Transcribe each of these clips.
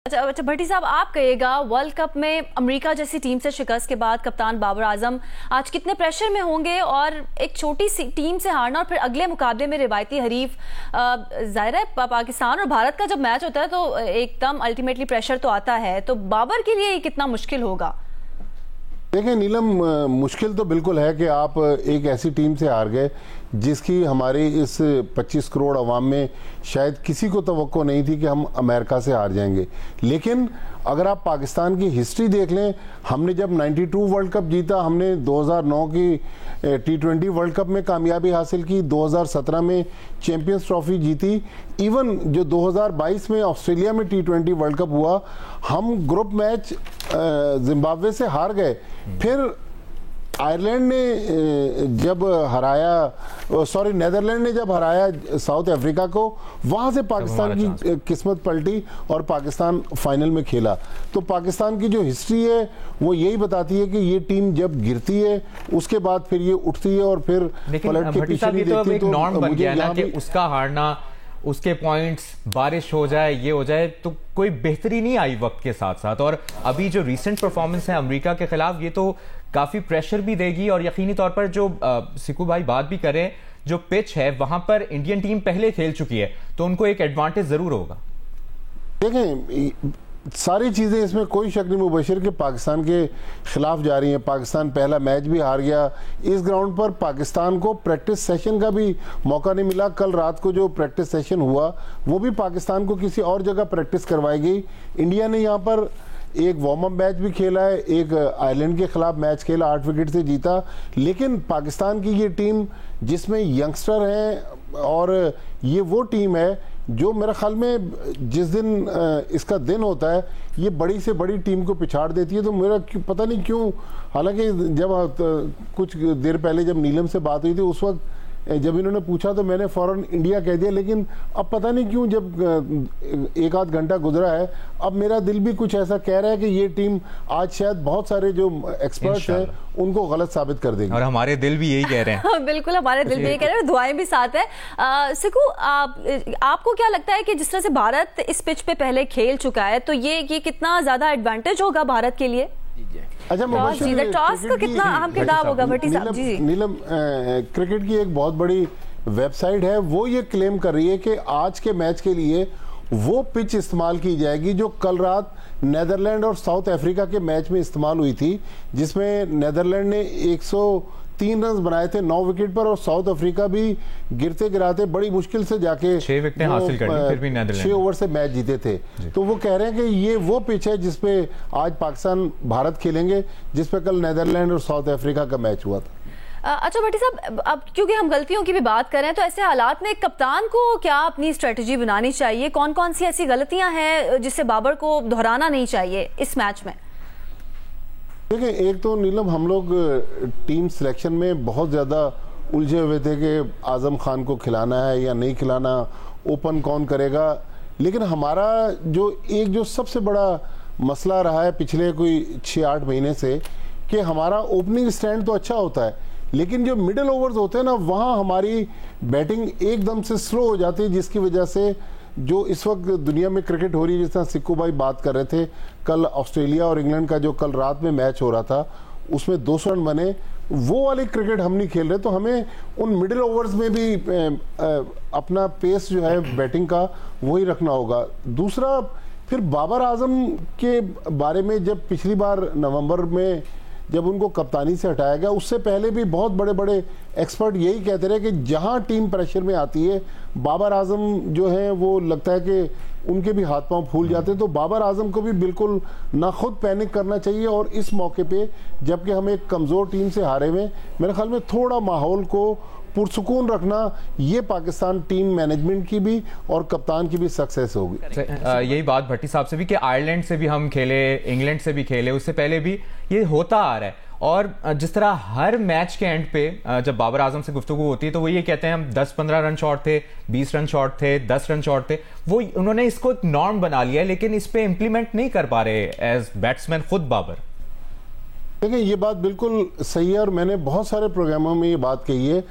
अच्छा भट्टी साहब, आप कहिएगा, वर्ल्ड कप में अमेरिका जैसी टीम से शिकस्त के बाद कप्तान बाबर आजम आज कितने प्रेशर में होंगे और एक छोटी सी टीम से हारना और फिर अगले मुकाबले में रिवायती हरीफ जाहिर है पाकिस्तान और भारत का जब मैच होता है तो एकदम अल्टीमेटली प्रेशर तो आता है, तो बाबर के लिए कितना मुश्किल होगा? देखिए नीलम, मुश्किल तो बिल्कुल है कि आप एक ऐसी टीम से हार गए जिसकी हमारी इस 25 करोड़ अवाम में शायद किसी को तवक्को नहीं थी कि हम अमेरिका से हार जाएंगे। लेकिन अगर आप पाकिस्तान की हिस्ट्री देख लें, हमने जब 92 वर्ल्ड कप जीता, हमने 2009 की T20 वर्ल्ड कप में कामयाबी हासिल की, 2017 में चैंपियंस ट्रॉफी जीती, इवन जो 2022 में ऑस्ट्रेलिया में T20 वर्ल्ड कप हुआ, हम ग्रुप मैच जिम्बाब्वे से हार गए। फिर आयरलैंड ने जब हराया, सॉरी नेदरलैंड ने जब हराया साउथ अफ्रीका को, वहां से पाकिस्तान की किस्मत पलटी और पाकिस्तान फाइनल में खेला। तो पाकिस्तान की जो हिस्ट्री है वो यही बताती है कि ये टीम जब गिरती है उसके बाद फिर ये उठती है और फिर पलट के पीछे नहीं देखती। तो नॉर्म बन गया ना कि उसका हारना, उसके पॉइंट्स, बारिश हो जाए, ये हो जाए, तो कोई बेहतरी नहीं आई वक्त के साथ साथ। और अभी जो रीसेंट परफॉर्मेंस है अमेरिका के खिलाफ, ये तो काफी प्रेशर भी देगी। और यकीनी तौर पर जो सिकू भाई बात भी करें, जो पिच है वहां पर इंडियन टीम पहले खेल चुकी है तो उनको एक एडवांटेज जरूर होगा। देखें, सारी चीज़ें इसमें कोई शक नहीं मुबशिर के पाकिस्तान के खिलाफ जा रही हैं। पाकिस्तान पहला मैच भी हार गया। इस ग्राउंड पर पाकिस्तान को प्रैक्टिस सेशन का भी मौका नहीं मिला। कल रात को जो प्रैक्टिस सेशन हुआ वो भी पाकिस्तान को किसी और जगह प्रैक्टिस करवाई गई। इंडिया ने यहाँ पर एक वार्म अप मैच भी खेला है, एक आयरलैंड के खिलाफ मैच खेला, 8 विकेट से जीता। लेकिन पाकिस्तान की ये टीम जिसमें यंगस्टर हैं और ये वो टीम है जो मेरे ख्याल में जिस दिन इसका दिन होता है ये बड़ी से बड़ी टीम को पिछाड़ देती है। तो मेरा पता नहीं क्यों, हालांकि जब कुछ देर पहले जब नीलम से बात हुई थी उस वक्त जब इन्होंने पूछा तो मैंने फौरन इंडिया कह दिया, लेकिन अब पता नहीं क्यों जब एक आध घंटा गुजरा है अब मेरा दिल भी कुछ ऐसा कह रहा है कि ये टीम आज शायद बहुत सारे जो एक्सपर्ट्स हैं उनको गलत साबित कर देगी। और हमारे दिल भी यही कह रहे हैं। बिल्कुल, हमारे दिल भी यही कह रहे हैं, दुआएं भी साथ है। सिकू, आपको क्या लगता है कि जिस तरह से भारत इस पिच पे पहले खेल चुका है तो ये कितना ज्यादा एडवांटेज होगा भारत के लिए? अच्छा, टॉस का कितना अहम किरदार होगा भट्टी साहब? जी नीलम, क्रिकेट की एक बहुत बड़ी वेबसाइट है, वो ये क्लेम कर रही है कि आज के मैच के लिए वो पिच इस्तेमाल की जाएगी जो कल रात नेदरलैंड और साउथ अफ्रीका के मैच में इस्तेमाल हुई थी, जिसमें नेदरलैंड ने 103 रन बनाए थे 9 विकेट पर और साउथ अफ्रीका भी गिरते गिराते बड़ी मुश्किल से जाके 6 विकेटें हासिल कर ली, फिर भी नेदरलैंड 6 ओवर से मैच जीते थे। तो वो कह रहे हैं कि ये वो पिच है जिसपे आज पाकिस्तान भारत खेलेंगे, जिसपे कल नेदरलैंड और साउथ अफ्रीका का मैच हुआ था। अच्छा भट्टी साहब, अब क्योंकि हम गलतियों की भी बात कर रहे हैं तो ऐसे हालात में कप्तान को क्या अपनी स्ट्रेटजी बनानी चाहिए? कौन कौन सी ऐसी गलतियां हैं जिससे बाबर को दोहराना नहीं चाहिए इस मैच में? देखिए, एक तो नीलम, हम लोग टीम सिलेक्शन में बहुत ज़्यादा उलझे हुए थे कि आजम खान को खिलाना है या नहीं खिलाना, ओपन कौन करेगा। लेकिन हमारा जो सबसे बड़ा मसला रहा है पिछले कोई 6-8 महीने से कि हमारा ओपनिंग स्टैंड तो अच्छा होता है लेकिन जो मिडिल ओवर्स होते हैं ना, वहाँ हमारी बैटिंग एकदम से स्लो हो जाती है, जिसकी वजह से जो इस वक्त दुनिया में क्रिकेट हो रही है, जिस तरह सिक्कू भाई बात कर रहे थे, कल ऑस्ट्रेलिया और इंग्लैंड का जो कल रात में मैच हो रहा था उसमें 200 रन बने, वो वाली क्रिकेट हम नहीं खेल रहे। तो हमें उन मिडिल ओवर्स में भी अपना पेस जो है बैटिंग का वही रखना होगा। दूसरा, फिर बाबर आजम के बारे में जब पिछली बार नवंबर में जब उनको कप्तानी से हटाया गया, उससे पहले भी बहुत बड़े बड़े एक्सपर्ट यही कहते रहे कि जहां टीम प्रेशर में आती है बाबर आजम जो है वो लगता है कि उनके भी हाथ पांव फूल जाते हैं। तो बाबर आजम को भी बिल्कुल ना खुद पैनिक करना चाहिए और इस मौके पे जबकि हम एक कमज़ोर टीम से हारे हुए, मेरे ख्याल में थोड़ा माहौल को पुरसुकून रखना, ये पाकिस्तान टीम मैनेजमेंट की भी और कप्तान की भी सक्सेस होगी। यही बात भट्टी साहब से भी कि आयरलैंड से भी हम खेले, इंग्लैंड से भी खेले, उससे पहले भी ये होता आ रहा है। और जिस तरह हर मैच के एंड पे जब बाबर आजम से गुफ्तगू होती है तो वो ये कहते हैं हम 10-15 रन शॉर्ट थे, 20 रन शॉर्ट थे, 10 रन शॉर्ट थे। वो उन्होंने इसको नॉर्म बना लिया है लेकिन इस पे इम्प्लीमेंट नहीं कर पा रहे एज बैट्समैन खुद बाबर। देखिए, ये बात बिल्कुल सही है और मैंने बहुत सारे प्रोग्रामों में ये बात कही है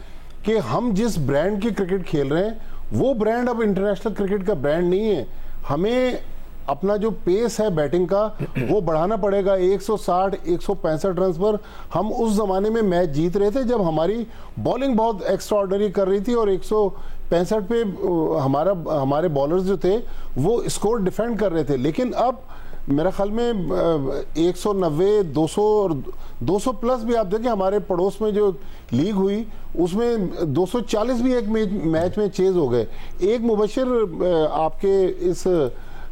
कि हम जिस ब्रांड की क्रिकेट खेल रहे हैं वो ब्रांड अब इंटरनेशनल क्रिकेट का ब्रांड नहीं है। हमें अपना जो पेस है बैटिंग का वो बढ़ाना पड़ेगा। 160 165 रन पर हम उस जमाने में मैच जीत रहे थे जब हमारी बॉलिंग बहुत एक्स्ट्राऑर्डिनरी कर रही थी और 165 पे हमारे बॉलर्स जो थे वो स्कोर डिफेंड कर रहे थे। लेकिन अब मेरा ख्याल में 190 200 और 200 प्लस भी आप देखें, हमारे पड़ोस में जो लीग हुई उसमें 240 भी एक मैच में चेज हो गए। एक मुबशिर आपके इस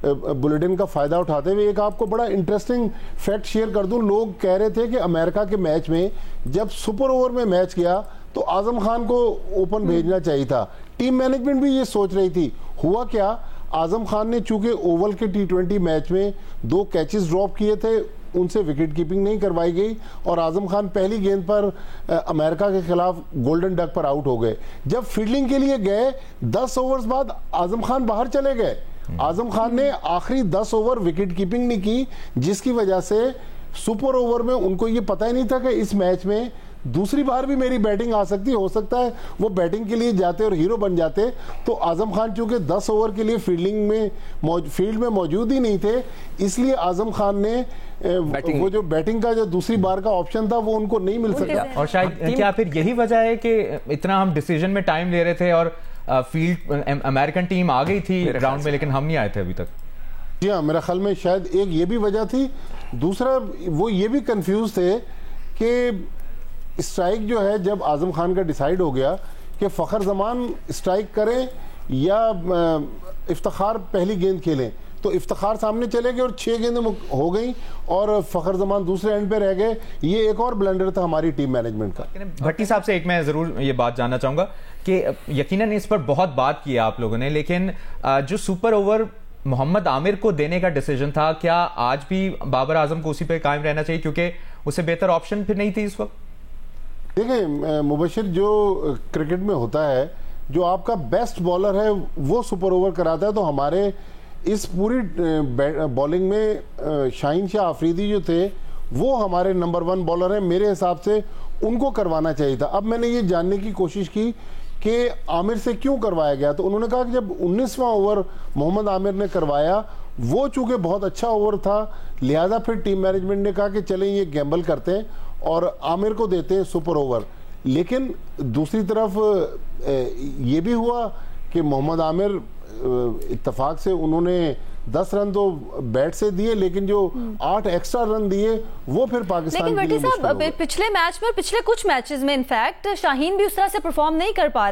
बुलेटिन का फायदा उठाते हुए एक आपको बड़ा इंटरेस्टिंग फैक्ट शेयर कर दूं। लोग कह रहे थे कि अमेरिका के मैच में जब सुपर ओवर में मैच गया तो आजम खान को ओपन भेजना चाहिए था। टीम मैनेजमेंट भी ये सोच रही थी। हुआ क्या, आजम खान ने चूंकि ओवल के T20 मैच में 2 कैचेस ड्रॉप किए थे, उनसे विकेट कीपिंग नहीं करवाई गई और आजम खान पहली गेंद पर अमेरिका के खिलाफ गोल्डन डक पर आउट हो गए। जब फील्डिंग के लिए गए 10 ओवर्स बाद आजम खान बाहर चले गए। आजम खान ने आखिरी 10 ओवर विकेट कीपिंग नहीं की, जिसकी वजह से सुपर ओवर में उनको ये पता ही नहीं था कि इस मैच में दूसरी बार भी मेरी बैटिंग आ सकती, हो सकता है वो बैटिंग के लिए जाते और हीरो बन जाते। तो आजम खान चूंकि 10 ओवर के लिए फील्ड में मौजूद ही नहीं थे, इसलिए आजम खान ने वो जो बैटिंग का जो दूसरी बार का ऑप्शन था वो उनको नहीं मिल सका। और शायद क्या फिर यही वजह है कि इतना हम डिसीजन में टाइम ले रहे थे और फील्ड अमेरिकन टीम आ गई थी ग्राउंड में, लेकिन हम नहीं आए थे अभी तक। जी हाँ, मेरा ख्याल में शायद एक ये भी वजह थी। दूसरा वो ये भी कंफ्यूज थे कि स्ट्राइक जो है जब आजम खान का डिसाइड हो गया कि फ़खर जमान स्ट्राइक करें या इफ्तिखार पहली गेंद खेलें, तो इफ्तिखार सामने चले गए और 6 गेंदें हो गई और फ़खर जमान दूसरे एंड पे रह गए। ये एक और ब्लंडर था हमारी टीम मैनेजमेंट का। भट्टी साहब से एक मैं जरूर ये बात जानना चाहूंगा कि यकीनन इस पर बहुत बात की आप लोगों ने, लेकिन जो सुपर ओवर मोहम्मद आमिर को देने का डिसीजन था, क्या आज भी बाबर आजम को उसी पे कायम रहना चाहिए क्योंकि उससे बेहतर ऑप्शन फिर नहीं थी इस वक्त? देखिए मुबशिर, जो क्रिकेट में होता है, जो आपका बेस्ट बॉलर है वो सुपर ओवर कराता है। तो हमारे इस पूरी बॉलिंग में शाहीन शाह आफरीदी जो थे वो हमारे नंबर 1 बॉलर हैं। मेरे हिसाब से उनको करवाना चाहिए था। अब मैंने ये जानने की कोशिश की कि आमिर से क्यों करवाया गया, तो उन्होंने कहा कि जब 19वां ओवर मोहम्मद आमिर ने करवाया, वो चूंकि बहुत अच्छा ओवर था, लिहाजा फिर टीम मैनेजमेंट ने कहा कि चलें ये गैम्बल करते हैं और आमिर को देते हैं सुपर ओवर। लेकिन दूसरी तरफ ये भी हुआ कि मोहम्मद आमिर इत्तेफाक से उन्होंने 10 रन तो बैट से दिए, लेकिन जो 8 एक्स्ट्रा रन दिए वो फिर पाकिस्तान लेकिन भट्टी साहब पिछले मैच में, पिछले कुछ मैचेस में इनफैक्ट शाहीन भी उस तरह से परफॉर्म नहीं कर पा रहे।